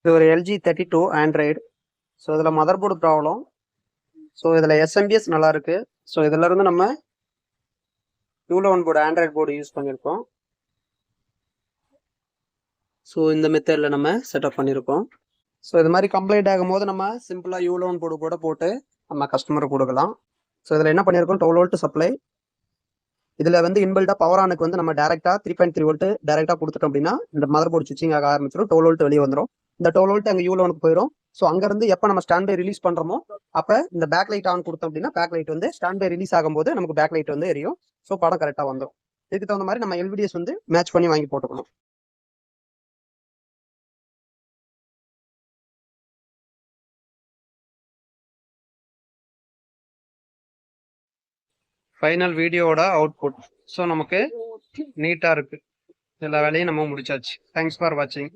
இது ஒரு LG 32 Android. So இதில் மதர் போர்டு ப்ராப்ளம். ஸோ இதில் SMBS நல்லா இருக்கு. ஸோ இதுல இருந்து நம்ம U11 board Android board use பண்ணியிருக்கோம். ஸோ இந்த மெத்தடில் நம்ம செட்டப் பண்ணியிருக்கோம். ஸோ இது மாதிரி கம்ப்ளைண்ட் ஆகும்போது நம்ம சிம்பிளாக U11 போர்டு கூட போட்டு நம்ம கஸ்டமருக்கு கொடுக்கலாம். ஸோ இதில் என்ன பண்ணியிருக்கோம், 12 வோல்ட் சப்ளை. இதில் வந்து இன்பில்டா பவர் ஆனுக்கு வந்து நம்ம டேரெக்டாக 3.3 வோல்ட் டேரெக்டாக கொடுத்துட்டோம் அப்படின்னா இந்த மதர் போர்டு சுவிச்சிங் ஆக ஆரம்பிச்சிடும். 12 வோல்ட் வெளியே வந்துடும். இந்த 12 வோல்ட் அங்கே U11 போயிடும். ஸோ அங்கேருந்து எப்போ நம்ம ஸ்டாண்ட் பை ரிலீஸ் பண்ணுறோமோ அப்போ இந்த பேக் லைட் ஆன் கொடுத்தோம் அப்படின்னா பேக் லைட் வந்து ஸ்டாண்ட் பை ரிலீஸ் ஆகும்போது நமக்கு பேக் லைட் வந்து எரியும். ஸோ படம் கரெக்டாக வந்துடும். இதுக்கு தகுந்த மாதிரி நம்ம LVDS வந்து மேட்ச் பண்ணி வாங்கி போட்டுக்கணும். ஃபைனல் வீடியோவோட அவுட்புட். ஸோ நமக்கு நீட்டாக இருக்கு. எல்லா வேலையும் நம்ம முடிச்சாச்சு. தேங்க்ஸ் ஃபார் வாட்சிங்.